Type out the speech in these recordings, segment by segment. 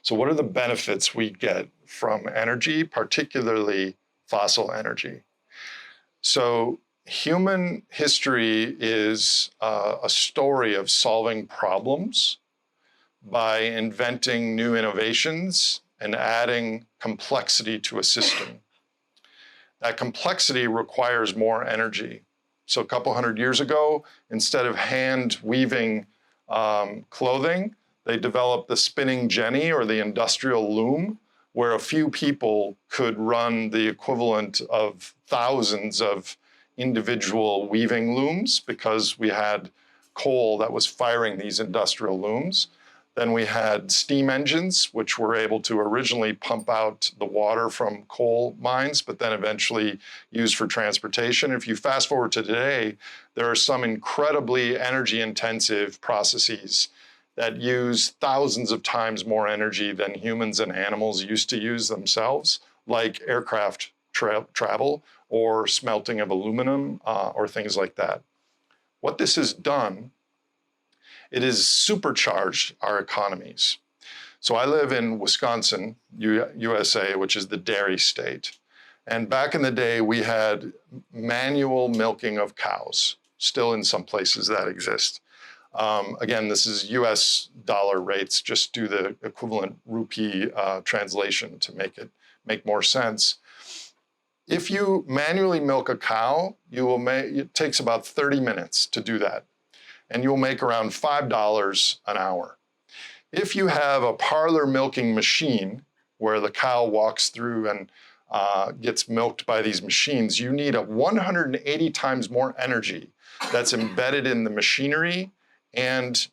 So what are the benefits we get from energy, particularly fossil energy? So human history is a story of solving problems by inventing new innovations and adding complexity to a system. That complexity requires more energy. So a couple hundred years ago, instead of hand weaving clothing, they developed the spinning jenny or the industrial loom, where a few people could run the equivalent of thousands of individual weaving looms because we had coal that was firing these industrial looms. Then we had steam engines, which were able to originally pump out the water from coal mines, but then eventually used for transportation. If you fast forward to today, there are some incredibly energy-intensive processes that use thousands of times more energy than humans and animals used to use themselves, like aircraft travel or smelting of aluminum or things like that. What this has done, it has supercharged our economies. So I live in Wisconsin, USA, which is the dairy state. And back in the day, we had manual milking of cows. Still in some places that exist. Again, this is US dollar rates, just do the equivalent rupee translation to make more sense. If you manually milk a cow, it takes about 30 minutes to do that. And you'll make around $5 an hour. If you have a parlor milking machine where the cow walks through and gets milked by these machines, you need 180 times more energy that's embedded in the machinery and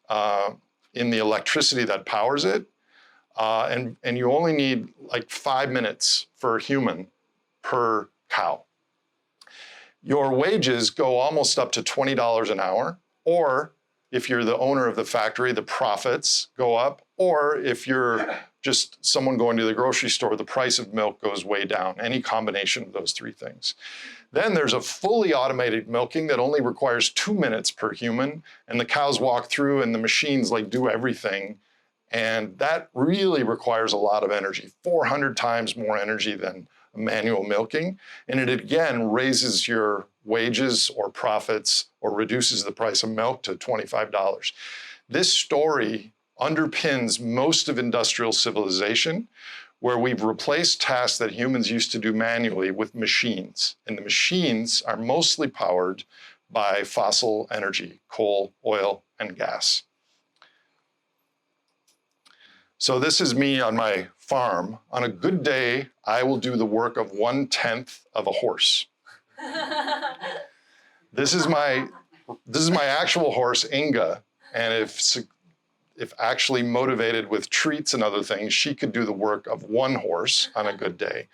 in the electricity that powers it. And you only need like 5 minutes for a human per cow. Your wages go almost up to $20 an hour. Or if you're the owner of the factory, the profits go up. Or if you're just someone going to the grocery store, the price of milk goes way down, any combination of those three things. Then there's a fully automated milking that only requires 2 minutes per human, and the cows walk through and the machines like do everything. And that really requires a lot of energy, 400 times more energy than manual milking. And it again raises your wages or profits or reduces the price of milk to $25. This story underpins most of industrial civilization, where we've replaced tasks that humans used to do manually with machines. And the machines are mostly powered by fossil energy, coal, oil, and gas. So this is me on my farm. On a good day, I will do the work of 1/10 of a horse. This is my actual horse, Inga, and if actually motivated with treats and other things, she could do the work of 1 horse on a good day.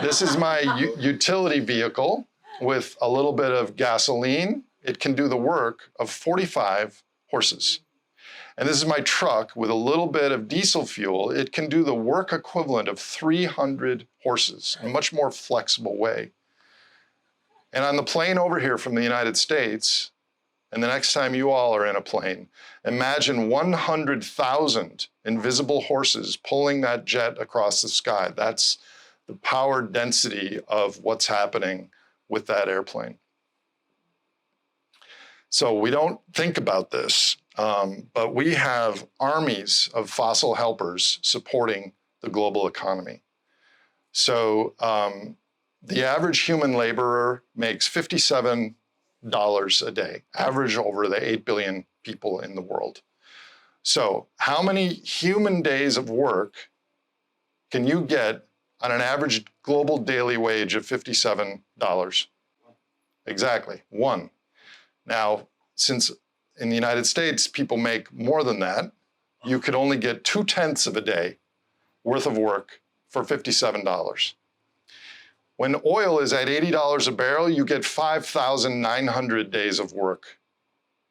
This is my utility vehicle with a little bit of gasoline. It can do the work of 45 horses. And this is my truck with a little bit of diesel fuel. It can do the work equivalent of 300 horses in a much more flexible way. And on the plane over here from the United States, and the next time you all are in a plane, imagine 100,000 invisible horses pulling that jet across the sky. That's the power density of what's happening with that airplane. So we don't think about this, but we have armies of fossil helpers supporting the global economy. So the average human laborer makes $57 a day, average over the 8 billion people in the world. So how many human days of work can you get on an average global daily wage of $57? Exactly, 1. Now, since in the United States, people make more than that, you could only get 2/10 of a day worth of work for $57. When oil is at $80 a barrel, you get 5,900 days of work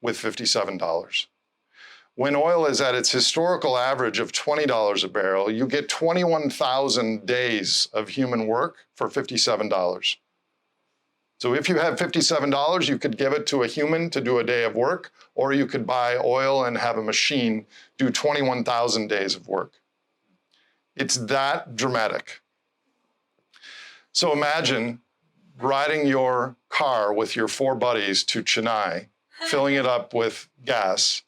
with $57. When oil is at its historical average of $20 a barrel, you get 21,000 days of human work for $57. So if you have $57, you could give it to a human to do a day of work, or you could buy oil and have a machine do 21,000 days of work. It's that dramatic. So imagine riding your car with your 4 buddies to Chennai, filling it up with gas,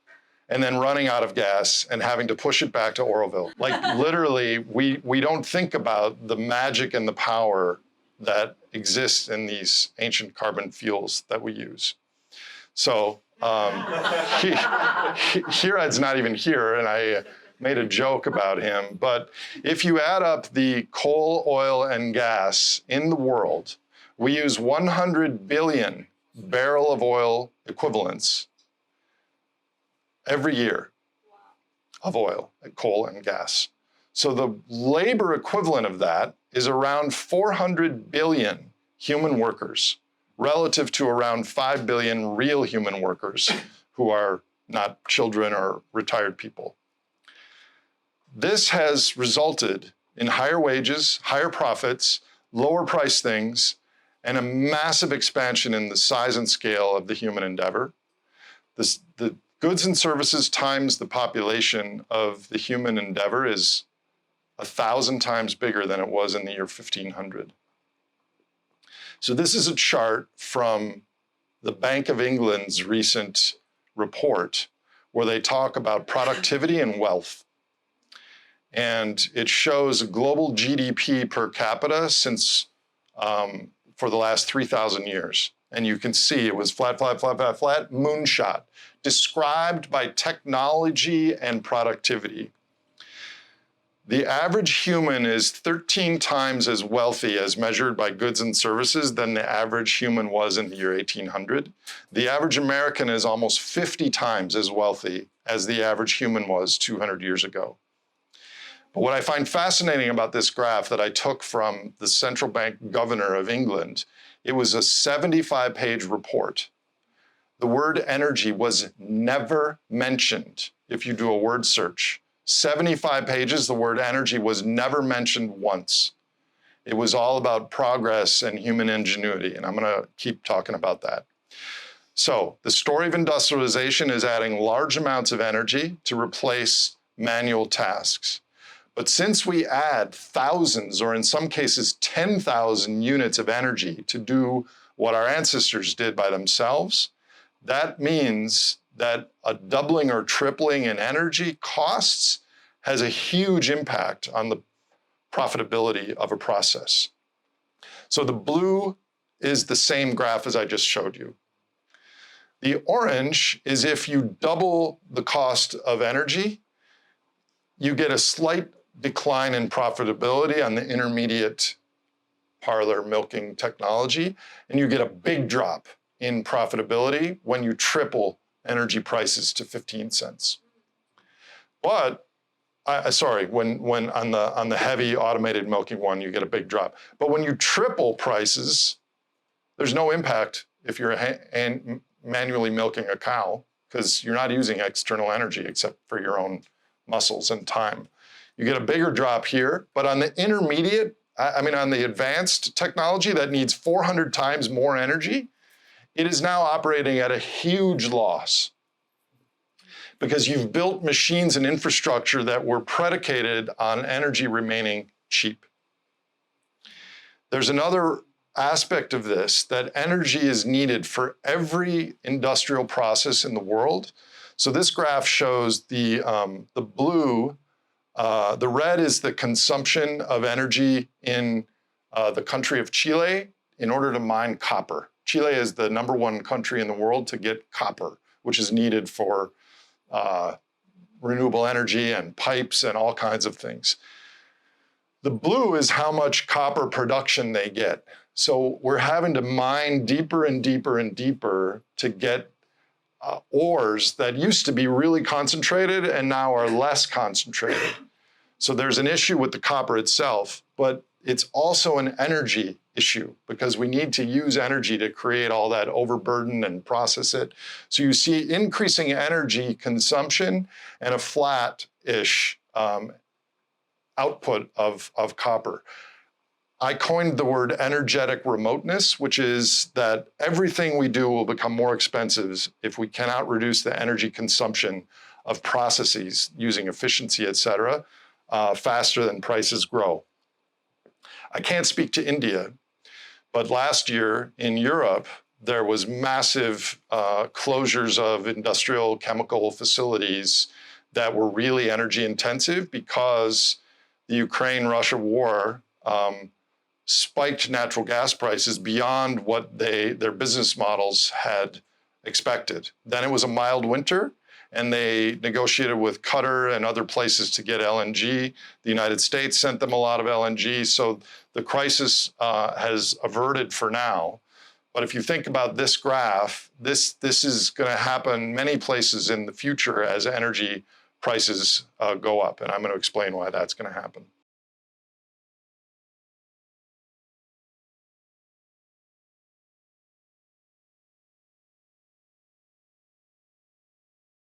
and then running out of gas and having to push it back to Auroville. Like literally, we don't think about the magic and the power that exists in these ancient carbon fuels that we use. So Hirad's not even here, and I made a joke about him, but if you add up the coal, oil, and gas in the world, we use 100 billion barrel of oil equivalents every year of oil, coal, and gas. So the labor equivalent of that is around 400 billion human workers, relative to around 5 billion real human workers who are not children or retired people. This has resulted in higher wages, higher profits, lower price things, and a massive expansion in the size and scale of the human endeavor. The goods and services times the population of the human endeavor is 1,000 times bigger than it was in the year 1500. So this is a chart from the Bank of England's recent report where they talk about productivity and wealth. And it shows global GDP per capita since for the last 3,000 years. And you can see it was flat, flat, flat, flat, flat, moonshot, described by technology and productivity. The average human is 13 times as wealthy as measured by goods and services than the average human was in the year 1800. The average American is almost 50 times as wealthy as the average human was 200 years ago. But what I find fascinating about this graph that I took from the central bank governor of England, it was a 75-page report. The word energy was never mentioned if you do a word search. 75 pages, the word energy was never mentioned once. It was all about progress and human ingenuity, and I'm gonna keep talking about that. So the story of industrialization is adding large amounts of energy to replace manual tasks. But since we add thousands, or in some cases 10,000 units of energy to do what our ancestors did by themselves, that means that a doubling or tripling in energy costs has a huge impact on the profitability of a process. So the blue is the same graph as I just showed you. The orange is if you double the cost of energy, you get a slight decline in profitability on the intermediate parlor milking technology, and you get a big drop in profitability when you triple energy prices to 15 cents. But, when on the heavy automated milking one, you get a big drop. But when you triple prices, there's no impact if you're manually milking a cow, because you're not using external energy except for your own muscles and time. You get a bigger drop here, but on the intermediate, on the advanced technology that needs 400 times more energy, it is now operating at a huge loss because you've built machines and infrastructure that were predicated on energy remaining cheap. There's another aspect of this, that energy is needed for every industrial process in the world. So this graph shows the blue, the red is the consumption of energy in the country of Chile in order to mine copper. Chile is the #1 country in the world to get copper, which is needed for renewable energy and pipes and all kinds of things. The blue is how much copper production they get. So we're having to mine deeper and deeper and deeper to get ores that used to be really concentrated and now are less concentrated. So there's an issue with the copper itself, but it's also an energy issue because we need to use energy to create all that overburden and process it. So you see increasing energy consumption and a flat-ish output of copper. I coined the word energetic remoteness, which is that everything we do will become more expensive if we cannot reduce the energy consumption of processes using efficiency, et cetera, faster than prices grow. I can't speak to India, but last year in Europe, there was massive closures of industrial chemical facilities that were really energy intensive because the Ukraine-Russia war spiked natural gas prices beyond what their business models had expected. Then it was a mild winter, and they negotiated with Qatar and other places to get LNG. The United States sent them a lot of LNG, so the crisis has averted for now. But if you think about this graph, this is going to happen many places in the future as energy prices go up, and I'm going to explain why that's going to happen.